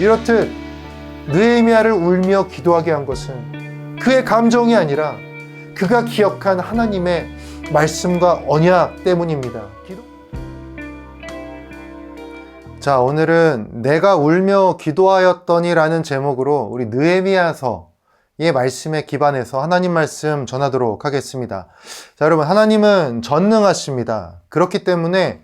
이렇듯 느헤미야를 울며 기도하게 한 것은 그의 감정이 아니라 그가 기억한 하나님의 말씀과 언약 때문입니다. 자, 오늘은 내가 울며 기도하였더니라는 제목으로 우리 느헤미야서의 말씀에 기반해서 하나님 말씀 전하도록 하겠습니다. 자, 여러분, 하나님은 전능하십니다. 그렇기 때문에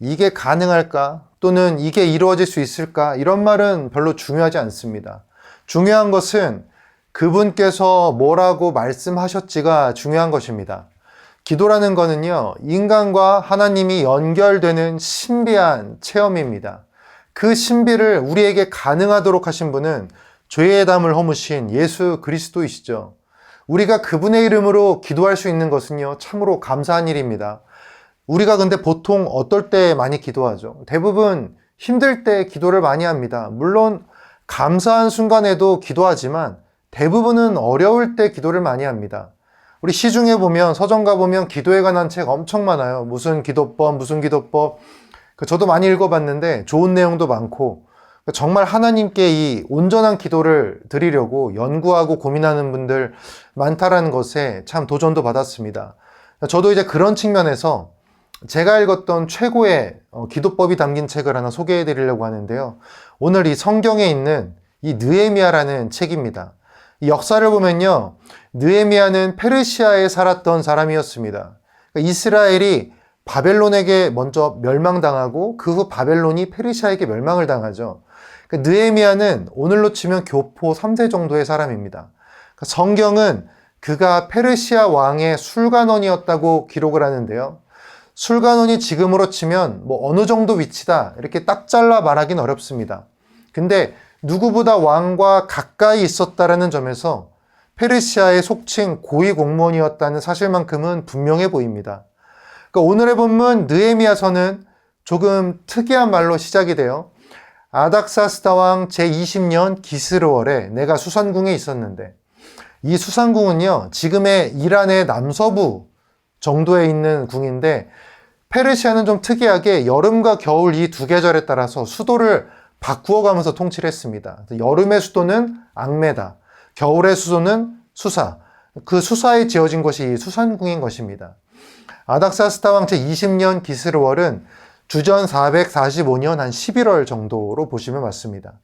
이게 가능할까? 또는 이게 이루어질 수 있을까? 이런 말은 별로 중요하지 않습니다. 중요한 것은 그분께서 뭐라고 말씀하셨지가 중요한 것입니다. 기도라는 거는요, 인간과 하나님이 연결되는 신비한 체험입니다. 그 신비를 우리에게 가능하도록 하신 분은 죄의 담을 허무신 예수 그리스도이시죠. 우리가 그분의 이름으로 기도할 수 있는 것은요, 참으로 감사한 일입니다. 우리가 근데 보통 어떨 때 많이 기도하죠? 대부분 힘들 때 기도를 많이 합니다. 물론 감사한 순간에도 기도하지만 대부분은 어려울 때 기도를 많이 합니다. 우리 시중에 보면, 서점가 보면 기도에 관한 책 엄청 많아요. 무슨 기도법. 저도 많이 읽어봤는데 좋은 내용도 많고, 정말 하나님께 이 온전한 기도를 드리려고 연구하고 고민하는 분들 많다라는 것에 참 도전도 받았습니다. 저도 이제 그런 측면에서 제가 읽었던 최고의 기도법이 담긴 책을 하나 소개해 드리려고 하는데요. 오늘 이 성경에 있는 이 느헤미야라는 책입니다. 이 역사를 보면요, 느헤미야는 페르시아에 살았던 사람이었습니다. 그러니까 이스라엘이 바벨론에게 먼저 멸망당하고 그 후 바벨론이 페르시아에게 멸망을 당하죠. 그러니까 느헤미야는 오늘로 치면 교포 3세 정도의 사람입니다. 그러니까 성경은 그가 페르시아 왕의 술관원이었다고 기록을 하는데요. 술관원이 지금으로 치면 어느 정도 위치다 이렇게 딱 잘라 말하기는 어렵습니다. 근데 누구보다 왕과 가까이 있었다라는 점에서 페르시아의 속칭 고위 공무원이었다는 사실만큼은 분명해 보입니다. 그러니까 오늘의 본문 느헤미야서는 조금 특이한 말로 시작이 돼요. 아닥사스다 왕 제20년 기스르월에 내가 수산궁에 있었는데, 이 수산궁은요, 지금의 이란의 남서부 정도에 있는 궁인데, 페르시아는 좀 특이하게 여름과 겨울 이 두 계절에 따라서 수도를 바꾸어가면서 통치를 했습니다. 여름의 수도는 앙메다, 겨울의 수도는 수사. 그 수사에 지어진 것이 이 수산궁인 것입니다. 아닥사스다 왕 제20년 기스르월은 주전 445년 한 11월 정도로 보시면 맞습니다.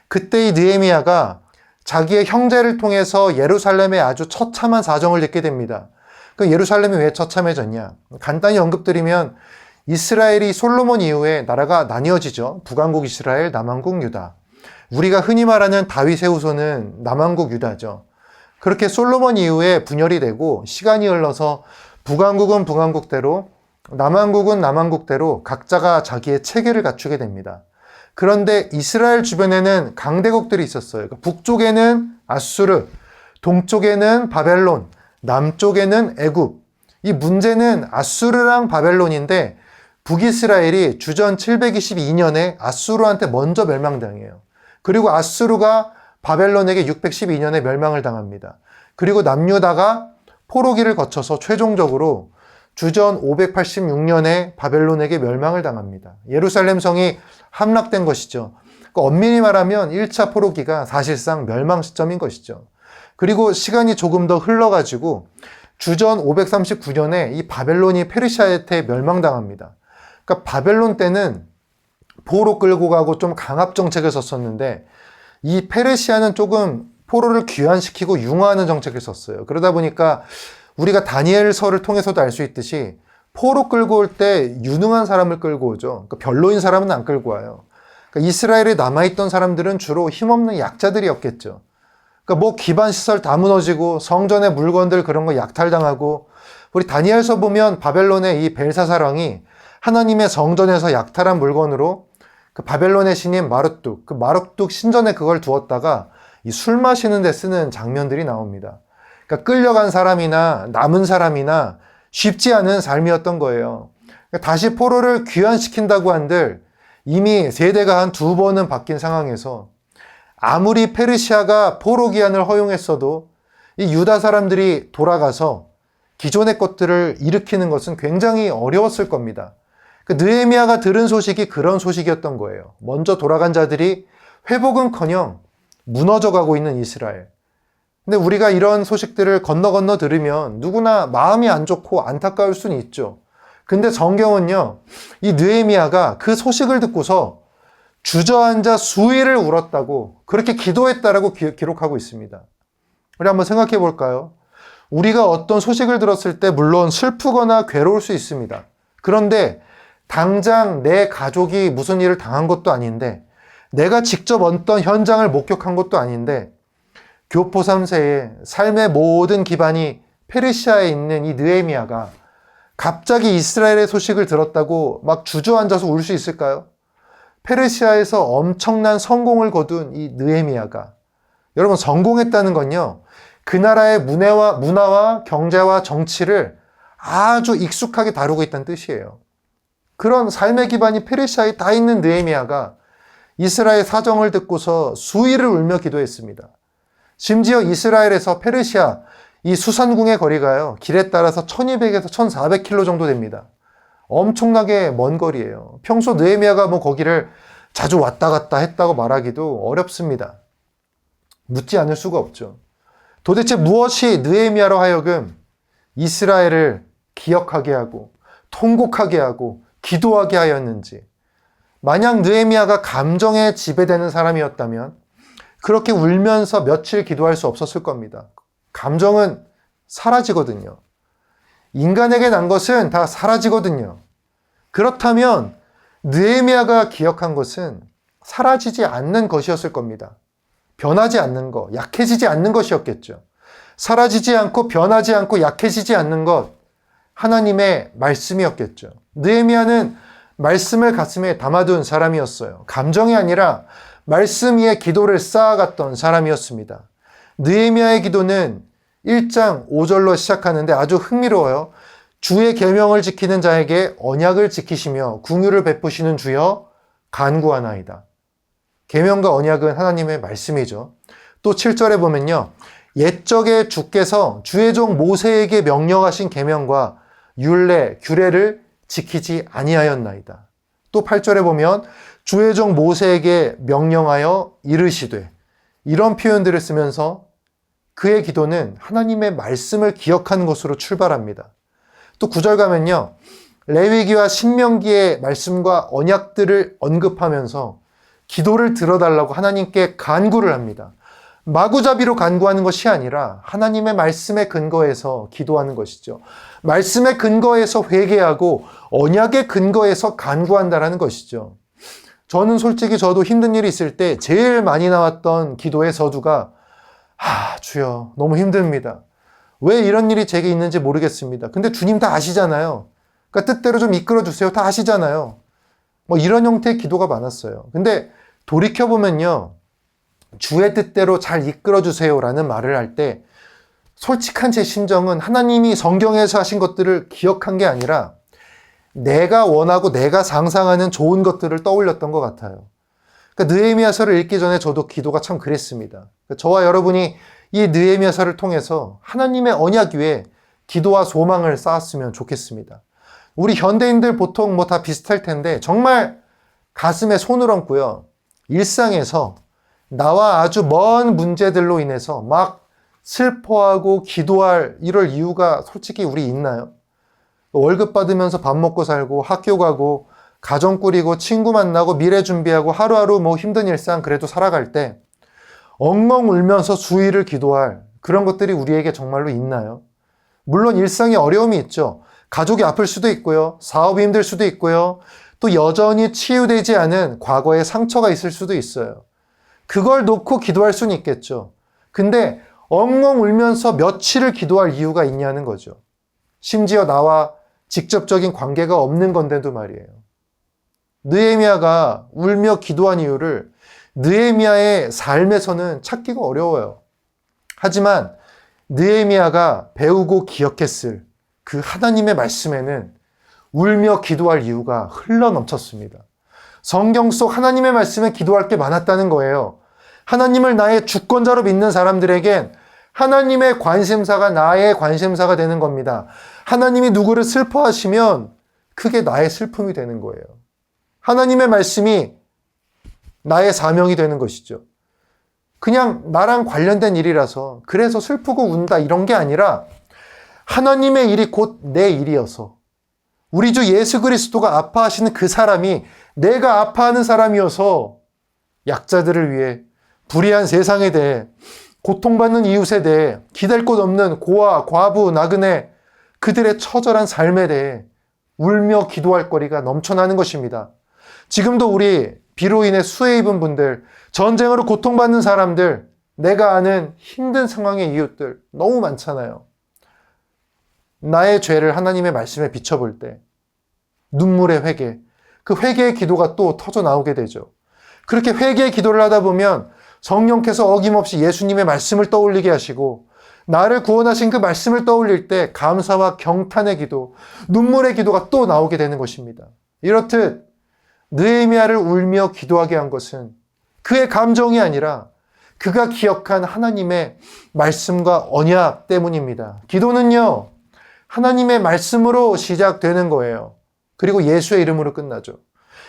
그때 이 느헤미야가 자기의 형제를 통해서 예루살렘의 아주 처참한 사정을 듣게 됩니다. 그 예루살렘이 왜 처참해졌냐? 간단히 언급드리면 이스라엘이 솔로몬 이후에 나라가 나뉘어지죠. 북왕국 이스라엘, 남왕국 유다. 우리가 흔히 말하는 다윗의 후손은 남왕국 유다죠. 그렇게 솔로몬 이후에 분열이 되고 시간이 흘러서 북왕국은 북왕국대로, 남왕국은 남왕국대로 각자가 자기의 체계를 갖추게 됩니다. 그런데 이스라엘 주변에는 강대국들이 있었어요. 북쪽에는 아수르, 동쪽에는 바벨론, 남쪽에는 애굽. 이 문제는 아수르랑 바벨론인데 북이스라엘이 주전 722년에 아수르한테 먼저 멸망당해요. 그리고 아수르가 바벨론에게 612년에 멸망을 당합니다. 그리고 남유다가 포로기를 거쳐서 최종적으로 주전 586년에 바벨론에게 멸망을 당합니다. 예루살렘 성이 함락된 것이죠. 엄밀히 말하면 1차 포로기가 사실상 멸망 시점인 것이죠. 그리고 시간이 조금 더 흘러가지고 주전 539년에 이 바벨론이 페르시아한테 멸망당합니다. 그러니까 바벨론 때는 포로 끌고 가고 좀 강압 정책을 썼었는데 이 페르시아는 조금 포로를 귀환시키고 융화하는 정책을 썼어요. 그러다 보니까 우리가 다니엘서를 통해서도 알 수 있듯이 포로 끌고 올 때 유능한 사람을 끌고 오죠. 그러니까 별로인 사람은 안 끌고 와요. 그러니까 이스라엘에 남아있던 사람들은 주로 힘없는 약자들이었겠죠. 그러니까 기반시설 다 무너지고 성전의 물건들 그런 거 약탈당하고, 우리 다니엘서 보면 바벨론의 이 벨사사랑이 하나님의 성전에서 약탈한 물건으로 그 바벨론의 신인 마르뚝, 그 마르뚝 신전에 그걸 두었다가 이 술 마시는 데 쓰는 장면들이 나옵니다. 그러니까 끌려간 사람이나 남은 사람이나 쉽지 않은 삶이었던 거예요. 그러니까 다시 포로를 귀환시킨다고 한들 이미 세대가 한 2번은 바뀐 상황에서 아무리 페르시아가 포로 귀환을 허용했어도 이 유다 사람들이 돌아가서 기존의 것들을 일으키는 것은 굉장히 어려웠을 겁니다. 느헤미야가 들은 소식이 그런 소식이었던 거예요. 먼저 돌아간 자들이 회복은커녕 무너져가고 있는 이스라엘. 근데 우리가 이런 소식들을 건너 들으면 누구나 마음이 안 좋고 안타까울 수는 있죠. 근데 성경은요, 이 느헤미야가 그 소식을 듣고서 주저앉아 수일을 울었다고, 그렇게 기도했다라고 기록하고 있습니다. 우리 한번 생각해 볼까요? 우리가 어떤 소식을 들었을 때 물론 슬프거나 괴로울 수 있습니다. 그런데 당장 내 가족이 무슨 일을 당한 것도 아닌데, 내가 직접 어떤 현장을 목격한 것도 아닌데, 교포 3세의 삶의 모든 기반이 페르시아에 있는 이 느헤미야가 갑자기 이스라엘의 소식을 들었다고 막 주저앉아서 울 수 있을까요? 페르시아에서 엄청난 성공을 거둔 이 느헤미야가, 여러분, 성공했다는 건요, 그 나라의 문화와 경제와 정치를 아주 익숙하게 다루고 있다는 뜻이에요. 그런 삶의 기반이 페르시아에 다 있는 느헤미야가 이스라엘 사정을 듣고서 수일을 울며 기도했습니다. 심지어 이스라엘에서 페르시아 이 수산궁의 거리가요, 길에 따라서 1200에서 1400km 정도 됩니다. 엄청나게 먼 거리예요. 평소 느헤미야가 뭐 거기를 자주 왔다 갔다 했다고 말하기도 어렵습니다. 묻지 않을 수가 없죠. 도대체 무엇이 느헤미야로 하여금 이스라엘을 기억하게 하고 통곡하게 하고 기도하게 하였는지. 만약 느헤미야가 감정에 지배되는 사람이었다면 그렇게 울면서 며칠 기도할 수 없었을 겁니다. 감정은 사라지거든요. 인간에게 난 것은 다 사라지거든요. 그렇다면 느헤미야가 기억한 것은 사라지지 않는 것이었을 겁니다. 변하지 않는 것, 약해지지 않는 것이었겠죠. 사라지지 않고 변하지 않고 약해지지 않는 것, 하나님의 말씀이었겠죠. 느헤미야는 말씀을 가슴에 담아둔 사람이었어요. 감정이 아니라 말씀 위에 기도를 쌓아갔던 사람이었습니다. 느헤미야의 기도는 1장 5절로 시작하는데 아주 흥미로워요. 주의 계명을 지키는 자에게 언약을 지키시며 긍휼을 베푸시는 주여 간구하나이다. 계명과 언약은 하나님의 말씀이죠. 또 7절에 보면요, 옛적에 주께서 주의 종 모세에게 명령하신 계명과 율례, 규례를 지키지 아니하였나이다. 또 8절에 보면 주의 종 모세에게 명령하여 이르시되, 이런 표현들을 쓰면서 그의 기도는 하나님의 말씀을 기억하는 것으로 출발합니다. 또 9절 가면요, 레위기와 신명기의 말씀과 언약들을 언급하면서 기도를 들어달라고 하나님께 간구를 합니다. 마구잡이로 간구하는 것이 아니라 하나님의 말씀에 근거해서 기도하는 것이죠. 말씀에 근거해서 회개하고 언약에 근거해서 간구한다라는 것이죠. 저는 솔직히 저도 힘든 일이 있을 때 제일 많이 나왔던 기도의 서두가 주여 너무 힘듭니다. 왜 이런 일이 제게 있는지 모르겠습니다. 근데 주님 다 아시잖아요. 그러니까 뜻대로 좀 이끌어 주세요. 다 아시잖아요. 뭐 이런 형태의 기도가 많았어요. 근데 돌이켜보면요, 주의 뜻대로 잘 이끌어 주세요라는 말을 할 때 솔직한 제 심정은 하나님이 성경에서 하신 것들을 기억한 게 아니라 내가 원하고 내가 상상하는 좋은 것들을 떠올렸던 것 같아요. 그러니까 느헤미야서를 읽기 전에 저도 기도가 참 그랬습니다. 저와 여러분이 이 느헤미야서를 통해서 하나님의 언약 위에 기도와 소망을 쌓았으면 좋겠습니다. 우리 현대인들 보통 뭐 다 비슷할 텐데 정말 가슴에 손을 얹고요, 일상에서 나와 아주 먼 문제들로 인해서 막 슬퍼하고 기도할 이럴 이유가 솔직히 우리 있나요? 월급 받으면서 밥 먹고 살고 학교 가고 가정 꾸리고 친구 만나고 미래 준비하고 하루하루 뭐 힘든 일상 그래도 살아갈 때 엉엉 울면서 수일을 기도할 그런 것들이 우리에게 정말로 있나요? 물론 일상에 어려움이 있죠. 가족이 아플 수도 있고요. 사업이 힘들 수도 있고요. 또 여전히 치유되지 않은 과거의 상처가 있을 수도 있어요. 그걸 놓고 기도할 수는 있겠죠. 근데 엉엉 울면서 며칠을 기도할 이유가 있냐는 거죠. 심지어 나와 직접적인 관계가 없는 건데도 말이에요. 느헤미야가 울며 기도한 이유를 느헤미야의 삶에서는 찾기가 어려워요. 하지만 느헤미야가 배우고 기억했을 그 하나님의 말씀에는 울며 기도할 이유가 흘러넘쳤습니다. 성경 속 하나님의 말씀에 기도할 게 많았다는 거예요. 하나님을 나의 주권자로 믿는 사람들에겐 하나님의 관심사가 나의 관심사가 되는 겁니다. 하나님이 누구를 슬퍼하시면 그게 나의 슬픔이 되는 거예요. 하나님의 말씀이 나의 사명이 되는 것이죠. 그냥 나랑 관련된 일이라서 그래서 슬프고 운다 이런 게 아니라 하나님의 일이 곧 내 일이어서 우리 주 예수 그리스도가 아파하시는 그 사람이 내가 아파하는 사람이어서 약자들을 위해 불의한 세상에 대해 고통받는 이웃에 대해 기댈 곳 없는 고아, 과부, 나그네 그들의 처절한 삶에 대해 울며 기도할 거리가 넘쳐나는 것입니다. 지금도 우리 비로 인해 수해 입은 분들, 전쟁으로 고통받는 사람들, 내가 아는 힘든 상황의 이웃들 너무 많잖아요. 나의 죄를 하나님의 말씀에 비춰볼 때 눈물의 회개, 그 회개의 기도가 또 터져 나오게 되죠. 그렇게 회개의 기도를 하다 보면 성령께서 어김없이 예수님의 말씀을 떠올리게 하시고 나를 구원하신 그 말씀을 떠올릴 때 감사와 경탄의 기도, 눈물의 기도가 또 나오게 되는 것입니다. 이렇듯 느헤미야를 울며 기도하게 한 것은 그의 감정이 아니라 그가 기억한 하나님의 말씀과 언약 때문입니다. 기도는요, 하나님의 말씀으로 시작되는 거예요. 그리고 예수의 이름으로 끝나죠.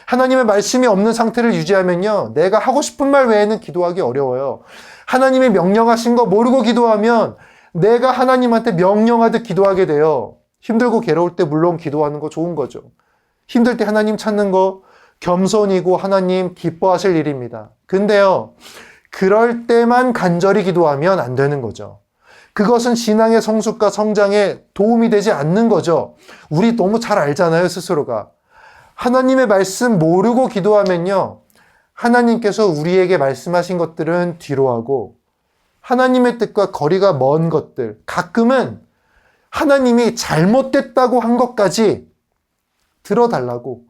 하나님의 말씀이 없는 상태를 유지하면요, 내가 하고 싶은 말 외에는 기도하기 어려워요. 하나님이 명령하신 거 모르고 기도하면 내가 하나님한테 명령하듯 기도하게 돼요. 힘들고 괴로울 때 물론 기도하는 거 좋은 거죠. 힘들 때 하나님 찾는 거 겸손이고 하나님 기뻐하실 일입니다. 근데요, 그럴 때만 간절히 기도하면 안 되는 거죠. 그것은 신앙의 성숙과 성장에 도움이 되지 않는 거죠. 우리 너무 잘 알잖아요, 스스로가. 하나님의 말씀 모르고 기도하면요, 하나님께서 우리에게 말씀하신 것들은 뒤로 하고 하나님의 뜻과 거리가 먼 것들, 가끔은 하나님이 잘못됐다고 한 것까지 들어달라고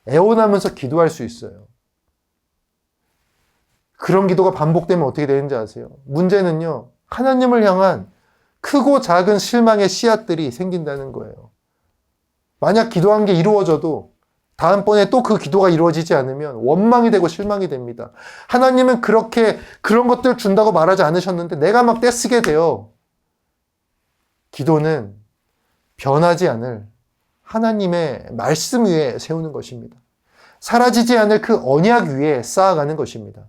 애원하면서 기도할 수 있어요. 그런 기도가 반복되면 어떻게 되는지 아세요? 문제는요, 하나님을 향한 크고 작은 실망의 씨앗들이 생긴다는 거예요. 만약 기도한 게 이루어져도 다음번에 또 그 기도가 이루어지지 않으면 원망이 되고 실망이 됩니다. 하나님은 그렇게 그런 것들 준다고 말하지 않으셨는데 내가 막 떼쓰게 돼요. 기도는 변하지 않을 하나님의 말씀 위에 세우는 것입니다. 사라지지 않을 그 언약 위에 쌓아가는 것입니다.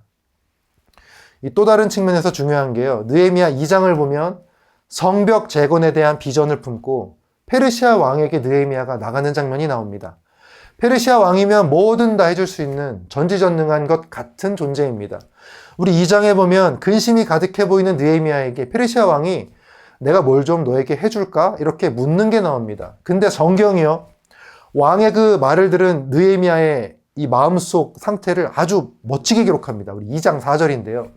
이 또 다른 측면에서 중요한 게요, 느헤미야 2장을 보면 성벽 재건에 대한 비전을 품고 페르시아 왕에게 느헤미야가 나가는 장면이 나옵니다. 페르시아 왕이면 뭐든 다 해줄 수 있는 전지전능한 것 같은 존재입니다. 우리 2장에 보면 근심이 가득해 보이는 느헤미야에게 페르시아 왕이 내가 뭘 좀 너에게 해줄까? 이렇게 묻는 게 나옵니다. 근데 성경이요, 왕의 그 말을 들은 느헤미야의 이 마음속 상태를 아주 멋지게 기록합니다. 우리 2장 4절인데요.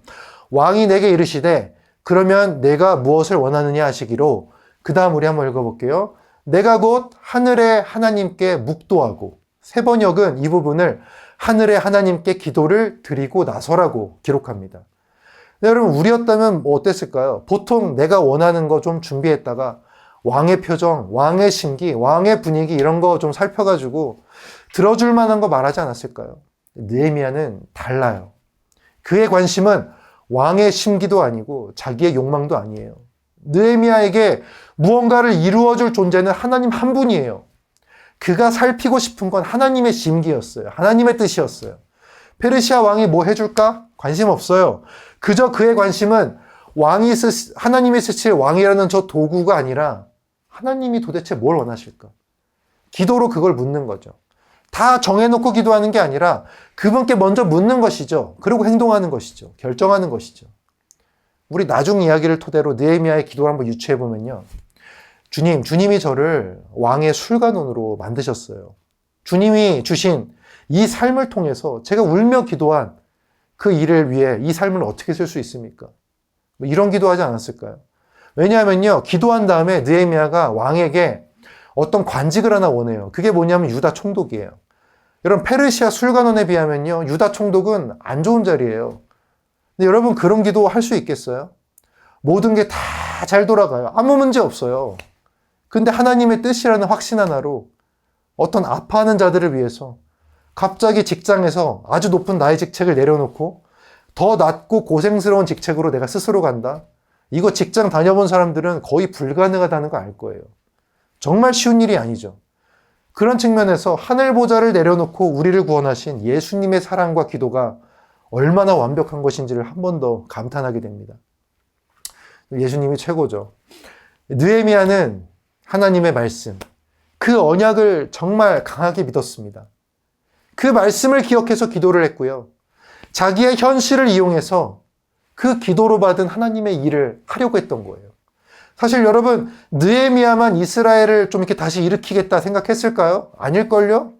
왕이 내게 이르시되 그러면 내가 무엇을 원하느냐 하시기로, 그 다음 우리 한번 읽어볼게요. 내가 곧 하늘의 하나님께 묵도하고, 세 번역은 이 부분을 하늘의 하나님께 기도를 드리고 나서라고 기록합니다. 네, 여러분, 우리였다면 뭐 어땠을까요? 보통 내가 원하는 거 좀 준비했다가 왕의 표정, 왕의 심기, 왕의 분위기 이런 거 좀 살펴가지고 들어줄 만한 거 말하지 않았을까요? 느헤미야는 달라요. 그의 관심은 왕의 심기도 아니고 자기의 욕망도 아니에요. 느헤미야에게 무언가를 이루어줄 존재는 하나님 한 분이에요. 그가 살피고 싶은 건 하나님의 심기였어요. 하나님의 뜻이었어요. 페르시아 왕이 뭐 해줄까? 관심 없어요. 그저 그의 관심은 하나님이 쓰실 왕이라는 저 도구가 아니라 하나님이 도대체 뭘 원하실까? 기도로 그걸 묻는 거죠. 다 정해놓고 기도하는 게 아니라 그분께 먼저 묻는 것이죠. 그리고 행동하는 것이죠. 결정하는 것이죠. 우리 나중 이야기를 토대로 느헤미야의 기도를 한번 유추해보면요, 주님이 저를 왕의 술관원으로 만드셨어요. 주님이 주신 이 삶을 통해서 제가 울며 기도한 그 일을 위해 이 삶을 어떻게 쓸 수 있습니까? 뭐 이런 기도하지 않았을까요? 왜냐하면요, 기도한 다음에 느헤미야가 왕에게 어떤 관직을 하나 원해요. 그게 뭐냐면 유다 총독이에요. 여러분, 페르시아 술관원에 비하면요, 유다 총독은 안 좋은 자리예요. 근데 여러분, 그런 기도 할 수 있겠어요? 모든 게 다 잘 돌아가요. 아무 문제 없어요. 근데 하나님의 뜻이라는 확신 하나로 어떤 아파하는 자들을 위해서 갑자기 직장에서 아주 높은 나의 직책을 내려놓고 더 낮고 고생스러운 직책으로 내가 스스로 간다? 이거 직장 다녀본 사람들은 거의 불가능하다는 거 알 거예요. 정말 쉬운 일이 아니죠. 그런 측면에서 하늘 보좌를 내려놓고 우리를 구원하신 예수님의 사랑과 기도가 얼마나 완벽한 것인지를 한 번 더 감탄하게 됩니다. 예수님이 최고죠. 느헤미야는 하나님의 말씀, 그 언약을 정말 강하게 믿었습니다. 그 말씀을 기억해서 기도를 했고요. 자기의 현실을 이용해서 그 기도로 받은 하나님의 일을 하려고 했던 거예요. 사실 여러분, 느헤미야만 이스라엘을 좀 이렇게 다시 일으키겠다 생각했을까요? 아닐걸요?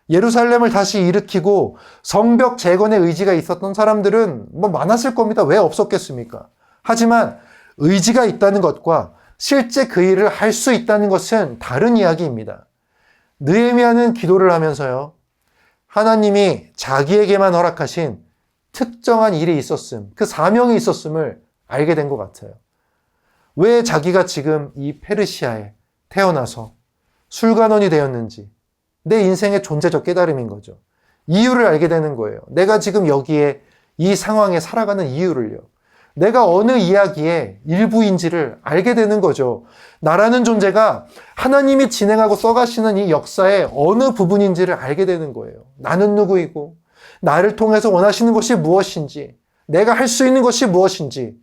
예루살렘을 다시 일으키고 성벽 재건의 의지가 있었던 사람들은 뭐 많았을 겁니다. 왜 없었겠습니까? 하지만 의지가 있다는 것과 실제 그 일을 할 수 있다는 것은 다른 이야기입니다. 느헤미야는 기도를 하면서요, 하나님이 자기에게만 허락하신 특정한 일이 있었음, 그 사명이 있었음을 알게 된 것 같아요. 왜 자기가 지금 이 페르시아에 태어나서 술관원이 되었는지, 내 인생의 존재적 깨달음인 거죠. 이유를 알게 되는 거예요. 내가 지금 여기에 이 상황에 살아가는 이유를요. 내가 어느 이야기의 일부인지를 알게 되는 거죠. 나라는 존재가 하나님이 진행하고 써가시는 이 역사의 어느 부분인지를 알게 되는 거예요. 나는 누구이고, 나를 통해서 원하시는 것이 무엇인지, 내가 할 수 있는 것이 무엇인지,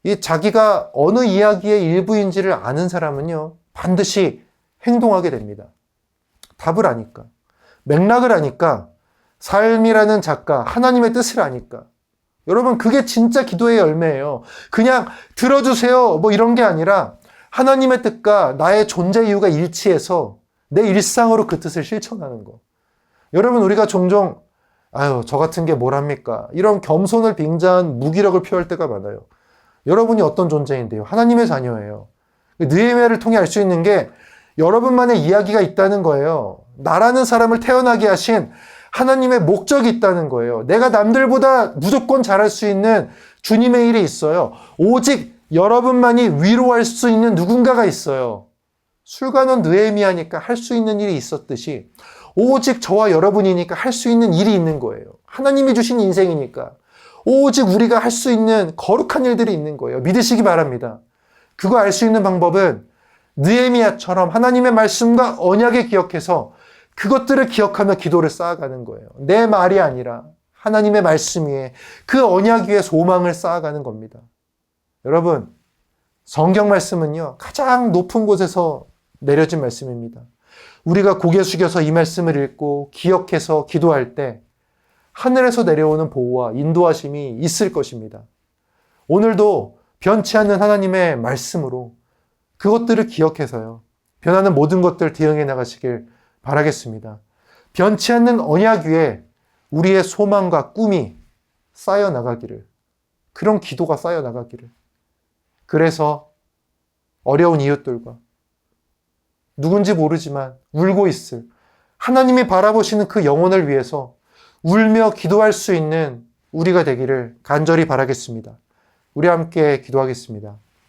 이 자기가 어느 이야기의 일부인지를 아는 사람은요, 반드시 행동하게 됩니다. 답을 아니까, 맥락을 아니까, 삶이라는 작가, 하나님의 뜻을 아니까. 여러분, 그게 진짜 기도의 열매예요. 그냥 들어주세요 뭐 이런 게 아니라 하나님의 뜻과 나의 존재 이유가 일치해서 내 일상으로 그 뜻을 실천하는 거. 여러분, 우리가 종종 저 같은 게 뭘 합니까? 이런 겸손을 빙자한 무기력을 표할 때가 많아요. 여러분이 어떤 존재인데요? 하나님의 자녀예요. 느헤미야를 통해 알 수 있는 게 여러분만의 이야기가 있다는 거예요. 나라는 사람을 태어나게 하신 하나님의 목적이 있다는 거예요. 내가 남들보다 무조건 잘할 수 있는 주님의 일이 있어요. 오직 여러분만이 위로할 수 있는 누군가가 있어요. 술관원 느헤미야니까 할 수 있는 일이 있었듯이 오직 저와 여러분이니까 할 수 있는 일이 있는 거예요. 하나님이 주신 인생이니까 오직 우리가 할 수 있는 거룩한 일들이 있는 거예요. 믿으시기 바랍니다. 그거 알 수 있는 방법은 느헤미야처럼 하나님의 말씀과 언약을 기억해서 그것들을 기억하며 기도를 쌓아가는 거예요. 내 말이 아니라 하나님의 말씀 위에, 그 언약 위에 소망을 쌓아가는 겁니다. 여러분, 성경 말씀은요, 가장 높은 곳에서 내려진 말씀입니다. 우리가 고개 숙여서 이 말씀을 읽고 기억해서 기도할 때 하늘에서 내려오는 보호와 인도하심이 있을 것입니다. 오늘도 변치 않는 하나님의 말씀으로 그것들을 기억해서요, 변하는 모든 것들 대응해 나가시길 바라겠습니다. 변치 않는 언약 위에 우리의 소망과 꿈이 쌓여 나가기를, 그런 기도가 쌓여 나가기를, 그래서 어려운 이웃들과 누군지 모르지만 울고 있을 하나님이 바라보시는 그 영혼을 위해서 울며 기도할 수 있는 우리가 되기를 간절히 바라겠습니다. 우리 함께 기도하겠습니다.